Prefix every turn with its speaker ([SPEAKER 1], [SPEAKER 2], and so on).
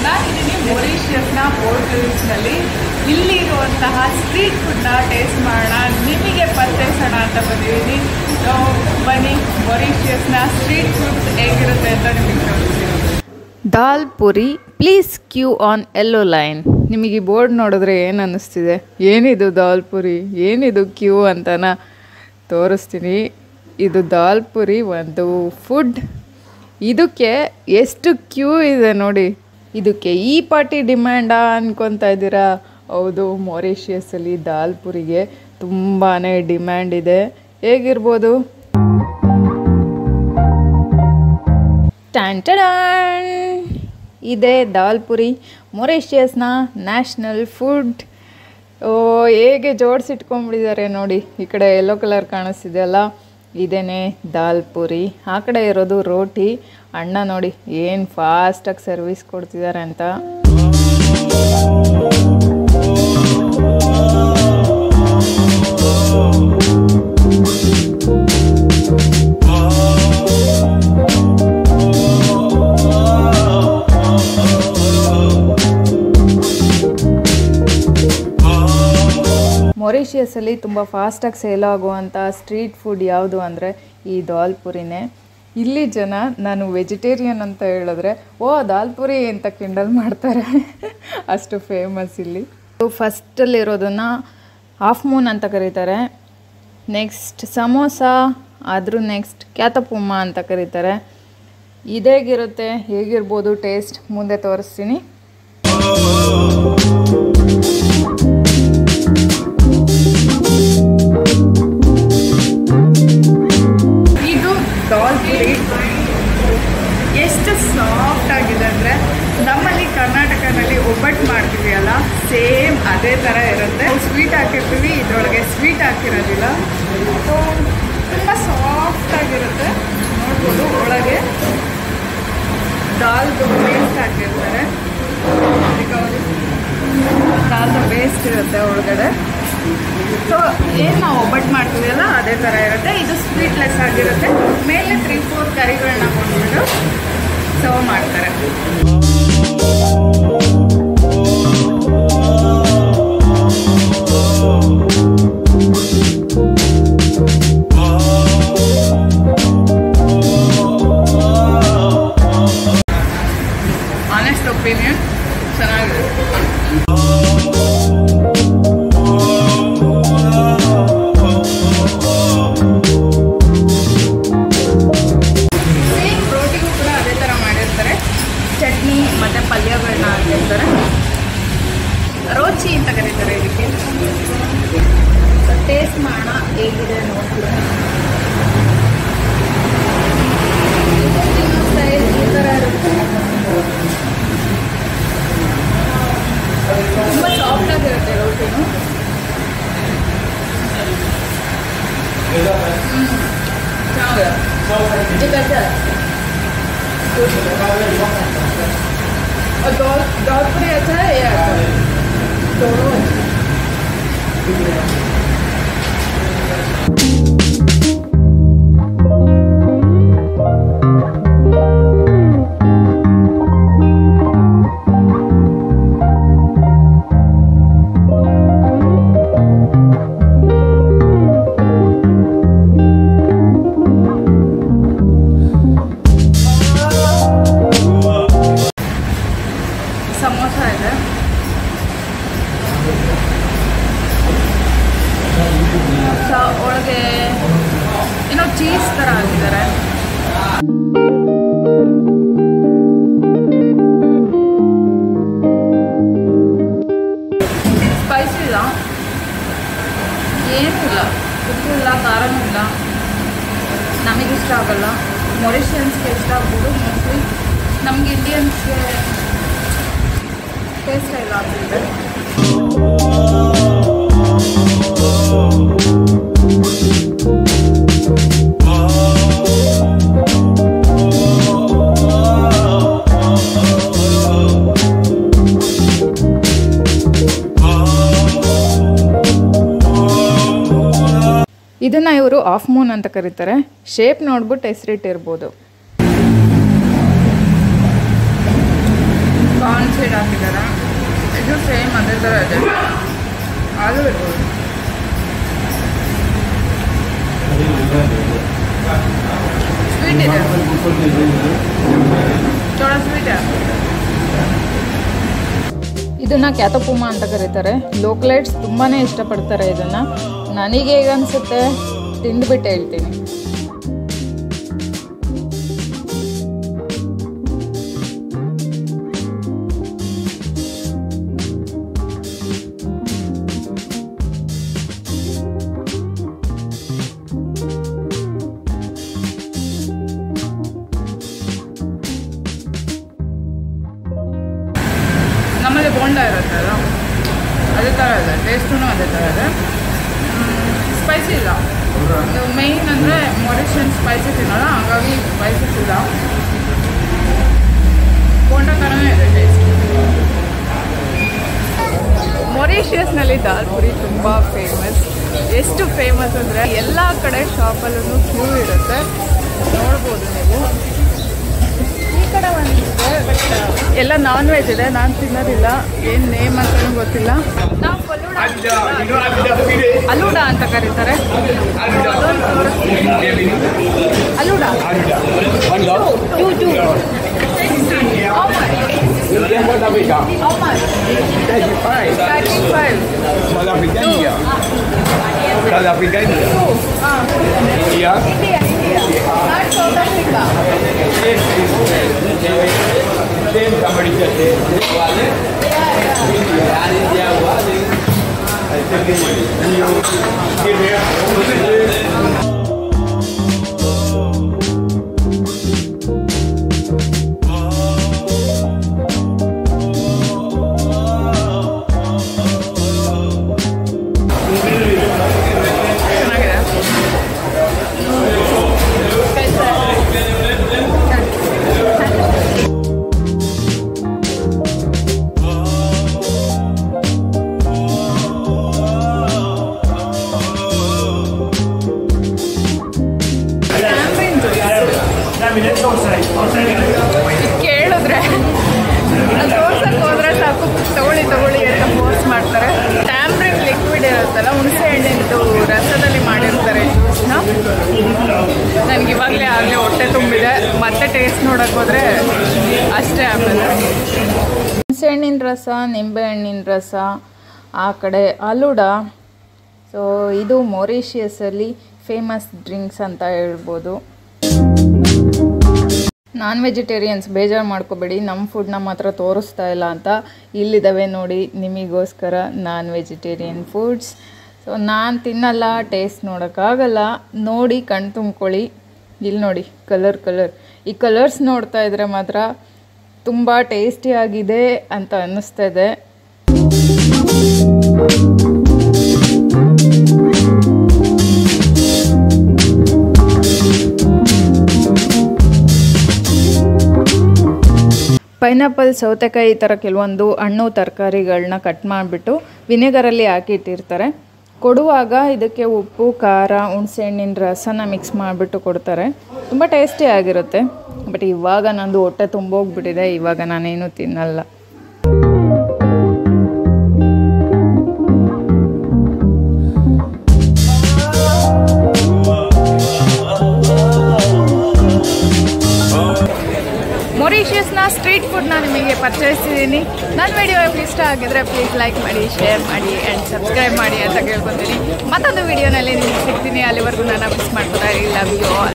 [SPEAKER 1] ನಾನಿದ್ದೀನಿ ಮೊರಿಷಿಯಸ್ನ ಪೋರ್ಟ್ ಲೂಯಿಸ್ನಲ್ಲಿ. ಇಲ್ಲಿ ಇರುವಂತಹ ಸ್ಟ್ರೀಟ್ ಫುಡ್ನ ಟೇಸ್ಟ್ ಮಾಡೋಣ, ನಿಮಗೆ ಪರಿಚಯಿಸೋಣ ಅಂತ ಬಂದಿದ್ದೀನಿ. ಬನ್ನಿ, ಮೊರಿಷಿಯಸ್ನ ಸ್ಟ್ರೀಟ್ ಫುಡ್ ಹೇಗಿರುತ್ತೆ ಅಂತ ನಿಮಗೆ ತೋರಿಸ್ತೀನಿ.
[SPEAKER 2] Dal puri, please queue on yellow line. ನಿಮಗೆ ಈ ಬೋರ್ಡ್ ನೋಡಿದ್ರೆ ಏನು ಅನ್ನಿಸ್ತಿದೆ? ಏನಿದು ದಾಲ್ ಪುರಿ, ಏನಿದು ಕ್ಯೂ ಅಂತನ ತೋರಿಸ್ತೀನಿ. ಇದು ದಾಲ್ ಪುರಿ ಒಂದು ಫುಡ್. ಇದಕ್ಕೆ ಎಷ್ಟು ಕ್ಯೂ ಇದೆ ನೋಡಿ. ಇದಕ್ಕೆ ಈ ಪಾರ್ಟಿ ಡಿಮ್ಯಾಂಡಾ ಅನ್ಕೊತಾ ಇದ್ದೀರಾ? ಹೌದು, ಮೊರಿಷಿಯಸಲ್ಲಿ ದಾಲ್ ಪುರಿಗೆ ತುಂಬಾ ಡಿಮ್ಯಾಂಡ್ ಇದೆ. ಹೇಗಿರ್ಬೋದು? ಟ್ಯಾಂಟಡಾನ್, ಇದೆ ದಾಲ್ ಪುರಿ, ಮೊರಿಷಿಯಸ್ನ ನ್ಯಾಷನಲ್ ಫುಡ್. ಹೇಗೆ ಜೋಡಿಸಿಟ್ಕೊಂಡ್ಬಿಟ್ಟಿದ್ದಾರೆ ನೋಡಿ. ಈ ಕಡೆ ಯೆಲ್ಲೋ ಕಲರ್ ಕಾಣಿಸ್ತಿದೆಯಲ್ಲ, ಇದೇನೆ ದಾಲ್ ಪುರಿ. ಆ ಕಡೆ ಇರೋದು ರೋಟಿ. ಅಣ್ಣ ನೋಡಿ ಏನು ಫಾಸ್ಟಾಗಿ ಸರ್ವಿಸ್ ಕೊಡ್ತಿದ್ದಾರೆ ಅಂತ. ಮೊರಿಷಿಯಸಲ್ಲಿ ತುಂಬ ಫಾಸ್ಟಾಗಿ ಸೇಲ್ ಆಗುವಂಥ ಸ್ಟ್ರೀಟ್ ಫುಡ್ ಯಾವುದು ಅಂದರೆ ಈ ದಾಲ್ ಪುರಿನೇ. ಇಲ್ಲಿ ಜನ ನಾನು ವೆಜಿಟೇರಿಯನ್ ಅಂತ ಹೇಳಿದ್ರೆ ದಾಲ್ ಪುರಿ ಅಂತ ಕಿಂಡಲ್ ಮಾಡ್ತಾರೆ, ಅಷ್ಟು ಫೇಮಸ್ ಇಲ್ಲಿ. ಫಸ್ಟಲ್ಲಿರೋದನ್ನು ಹಾಫ್ ಮೂನ್ ಅಂತ ಕರೀತಾರೆ. ನೆಕ್ಸ್ಟ್ ಸಮೋಸ, ಆದರೂ ನೆಕ್ಸ್ಟ್ ಕ್ಯಾತಪುಮ್ಮ ಅಂತ ಕರೀತಾರೆ. ಇದೇಗಿರುತ್ತೆ, ಹೇಗಿರ್ಬೋದು ಟೇಸ್ಟ್ ಮುಂದೆ ತೋರಿಸ್ತೀನಿ.
[SPEAKER 1] ದಾಲ್ ಪುರಿ ಎಷ್ಟು ಸಾಫ್ಟ್ ಆಗಿದೆ ಅಂದರೆ, ನಮ್ಮಲ್ಲಿ ಕರ್ನಾಟಕದಲ್ಲಿ ಒಬ್ಬಟ್ಟು ಮಾಡ್ತೀವಿ ಅಲ್ಲ, ಸೇಮ್ ಅದೇ ಥರ ಇರುತ್ತೆ. ಸ್ವೀಟ್ ಹಾಕಿರ್ತೀವಿ, ಇದರೊಳಗೆ ಸ್ವೀಟ್ ಹಾಕಿರೋದಿಲ್ಲ. ಸೊ ತುಂಬ ಸಾಫ್ಟ್ ಆಗಿರುತ್ತೆ. ನೋಡ್ಬೋದು, ಒಳಗೆ ದಾಲ್ದು ಪೇಸ್ಟ್ ಹಾಕಿರ್ತಾರೆ. ದಾಲ್ದು ಪೇಸ್ಟ್ ಇರುತ್ತೆ ಒಳಗಡೆ. ಸೊ ಏನು ನಾವು ಒಬ್ಬಟ್ಟು ಮಾಡ್ತೀವಲ್ಲ ಅದೇ ಥರ ಇರುತ್ತೆ. ಇದು ಸ್ವೀಟ್ಲೆಸ್ ಆಗಿರುತ್ತೆ. ಮೇಲೆ 3-4 ಕರಿಗಳನ್ನ ಕೊಟ್ಬಿಟ್ಟು ಸರ್ವ್ ಮಾಡ್ತಾರೆ. ಆನೆಸ್ಟ್ ಒಪಿನಿಯನ್, ಚೆನ್ನಾಗಿದೆ. ಚಟ್ನಿ ಮತ್ತು ಪಲ್ಯಗಳನ್ನ ಹಾಕಿರ್ತಾರೆ. ರೋಚಿ ಅಂತ ಕರೀತಾರೆ ಇದಕ್ಕೆ. ಟೇಸ್ಟ್ ಮಾಡೋಣ ಹೇಗಿದೆ ನೋಡ್ತೀವಿ. ಸ್ಟೈಲ್ ಈ ಥರ ಇರುತ್ತೆ. ತುಂಬ ಸಾಫ್ಟಾಗಿರುತ್ತೆ ರೋಟಿನೂ. ಚೆನ್ನಾಗಿದೆ. और दाल पूरी अच्छा है या दोनों अच्छा? ಸಮೋಸ ಇದೆ. ಒಳಗೆ ಏನೋ ಚೀಸ್ ಥರ ಹಾಕಿದ್ದಾರೆ. ಸ್ಪೈಸಿ ಇಲ್ಲ, ಏನೂ ಇಲ್ಲ, ಉಪ್ಪು ಇಲ್ಲ, ಖಾರನೂ ಇಲ್ಲ. ನಮಗಿಷ್ಟ ಆಗಲ್ಲ. ಮೊರಿಷಿಯನ್ಸ್ಗೆ ಇಷ್ಟ ಆಗ್ಬೋದು ಮೋಸ್ಟ್ಲಿ. ನಮ್ಗೆ ಇಂಡಿಯನ್ಸ್ಗೆ ಟೇಸ್ಟ್ ಇಲ್ಲ ಆಗ್ತಿದೆ.
[SPEAKER 2] ಇದನ್ನು ಇವರು ಹಾಫ್ ಮೂನ್ ಅಂತ ಕರೀತಾರೆ. ಶೇಪ್ ನೋಡ್ಬಿಟ್ಟು ಹೆಸರಿಟ್ಟಿರ್ಬೋದು.
[SPEAKER 1] ಕಾರ್ನ್ ಸೈಡ್ ಹಾಕಿದ್ದಾರೆ. ಇದು ಸೇಮ್ ಅದೇ ಥರ ಇದೆ. ಆಲೂ ಇರ್ಬೋದು. ಸ್ವೀಟ್ ಇದೆ, ಥೋड़ा ಸ್ವೀಟ್ ಇದೆ.
[SPEAKER 2] ಇದನ್ನು ಕ್ಯಾತಪುಮಾ ಅಂತ ಕರೀತಾರೆ. ಲೋಕಲೈಟ್ಸ್ ತುಂಬಾ ಇಷ್ಟಪಡ್ತಾರೆ ಇದನ್ನು. ನನಗೆ ಹೇಗೆ ಅನಿಸುತ್ತೆ ತಿಂದುಬಿಟ್ಟು ಹೇಳ್ತೀನಿ.
[SPEAKER 1] ನಮ್ಮಲ್ಲಿ ಬೋಂಡ ಇರುತ್ತಲ್ಲ ಅದೇ ಥರ ಇದೆ, ಟೇಸ್ಟೂ ಅದೇ ಥರ ಇದೆ. ಸ್ಪೈಸಿ ಇಲ್ಲ. ಮೇಯ್ನ್ ಅಂದರೆ ಮೊರಿಷಿಯನ್ ಸ್ಪೈಸಿ ತಿನ್ನೋಲ್ಲ, ಹಾಗಾಗಿ ಸ್ಪೈಸಸ್ ಇಲ್ಲ. ಬೋಂಡ ಥರನೇ ಇದೆ ಟೇಸ್ಟ್. ಮೊರಿಷಿಯಸ್ನಲ್ಲಿ ದಾಲ್ ಪುರಿ ತುಂಬ ಫೇಮಸ್. ಎಷ್ಟು ಫೇಮಸ್ ಅಂದರೆ ಎಲ್ಲ ಕಡೆ ಶಾಪಲ್ಲೂ ಕ್ಯೂ ಇರುತ್ತೆ, ನೋಡ್ಬೋದು ನೀವು. ಈ ಕಡೆ ಒಂದಿದೆ, ಎಲ್ಲ ನಾನ್ ವೆಜ್ ಇದೆ. ನಾನು ತಿನ್ನೋದಿಲ್ಲ, ಏನು ನೇಮ್ ಅಂತಲೂ ಗೊತ್ತಿಲ್ಲ. ನಾವು ಅಲೂಡ ಅಂತ ಕರೀತಾರೆ. ಅಲೂಡ ಕೇಳಿದ್ರೆ ತೋರ್ಸಕ್ಕೆ ಹೋದ್ರೆ ಸಾಕು ತಗೊಳ್ಳಿ ಅಂತ ಫೋರ್ಸ್ ಮಾಡ್ತಾರೆ. ಟ್ಯಾಮ್ರಿನ್ ಲಿಕ್ವಿಡ್ ಇರುತ್ತಲ್ಲ, ಹುಣಸೆ ಹಣ್ಣಿಂದು ರಸದಲ್ಲಿ ಮಾಡಿರ್ತಾರೆ ಜ್ಯೂಸ್ನ. ನನಗಿವಾಗಲೇ ಆಗಲೇ ಹೊಟ್ಟೆ ತುಂಬಿದೆ. ಮತ್ತೆ ಟೇಸ್ಟ್ ನೋಡೋಕೆ ಹೋದರೆ ಅಷ್ಟೇ. ಆಮೇಲೆ
[SPEAKER 2] ಹುಣಸೆ ಹಣ್ಣಿನ ರಸ, ನಿಂಬೆ ಹಣ್ಣಿನ ರಸ, ಆ ಕಡೆ ಅಲೂಡ. ಸೊ ಇದು ಮೊರಿಷಿಯಸಲ್ಲಿ ಫೇಮಸ್ ಡ್ರಿಂಕ್ಸ್ ಅಂತ ಹೇಳ್ಬೋದು. ನಾನ್ ವೆಜಿಟೇರಿಯನ್ಸ್ ಬೇಜಾರು ಮಾಡ್ಕೋಬೇಡಿ, ನಮ್ಮ ಫುಡ್ನ ಮಾತ್ರ ತೋರಿಸ್ತಾ ಇಲ್ಲ ಅಂತ. ಇಲ್ಲಿದ್ದಾವೆ ನೋಡಿ ನಿಮಗೋಸ್ಕರ ನಾನ್ ವೆಜಿಟೇರಿಯನ್ ಫುಡ್ಸ್. ಸೊ ನಾನು ತಿನ್ನಲ್ಲ, ಟೇಸ್ಟ್ ನೋಡೋಕ್ಕಾಗಲ್ಲ. ನೋಡಿ ಕಣ್ ತುಂಬ್ಕೊಳ್ಳಿ. ಇಲ್ಲಿ ನೋಡಿ ಕಲರ್. ಈ ಕಲರ್ಸ್ ನೋಡ್ತಾ ಇದ್ರೆ ಮಾತ್ರ ತುಂಬ ಟೇಸ್ಟಿಯಾಗಿದೆ ಅಂತ ಅನ್ನಿಸ್ತಾ ಇದೆ. ಪೈನಾಪಲ್, ಸೌತೆಕಾಯಿ ಈ ಥರ ಕೆಲವೊಂದು ಹಣ್ಣು ತರಕಾರಿಗಳನ್ನ ಕಟ್ ಮಾಡಿಬಿಟ್ಟು ವಿನೆಗರಲ್ಲಿ ಹಾಕಿಟ್ಟಿರ್ತಾರೆ. ಕೊಡುವಾಗ ಇದಕ್ಕೆ ಉಪ್ಪು, ಖಾರ, ಹುಣಸೆಹಣ್ಣಿನ ರಸನ ಮಿಕ್ಸ್ ಮಾಡಿಬಿಟ್ಟು ಕೊಡ್ತಾರೆ. ತುಂಬ ಟೇಸ್ಟಿ ಆಗಿರುತ್ತೆ. ಬಟ್ ಇವಾಗ ನಂದು ಹೊಟ್ಟೆ ತುಂಬೋಗ್ಬಿಟ್ಟಿದೆ, ಇವಾಗ ನಾನೇನು ತಿನ್ನಲ್ಲ.
[SPEAKER 1] ಮೊರಿಷಿಯಸ್ನ ಸ್ಟ್ರೀಟ್ ಫುಡ್ನ ನಿಮಗೆ ಪರಿಚಯಿಸಿದ್ದೀನಿ. ನನ್ನ ವಿಡಿಯೋ ಇಷ್ಟ ಆಗಿದ್ರೆ ಪ್ಲೀಸ್ ಲೈಕ್ ಮಾಡಿ, ಶೇರ್ ಮಾಡಿ ಆ್ಯಂಡ್ ಸಬ್ಸ್ಕ್ರೈಬ್ ಮಾಡಿ ಅಂತ ಕೇಳ್ಕೊತೀನಿ. ಮತ್ತೊಂದು ವಿಡಿಯೋನಲ್ಲಿ ನಿಮಗೆ ಸಿಗ್ತೀನಿ. ಅಲ್ಲಿವರೆಗೂ ನಾನು ಮಿಸ್ ಮಾಡ್ಕೊತಾ ಇಲ್ಲ. Love you all.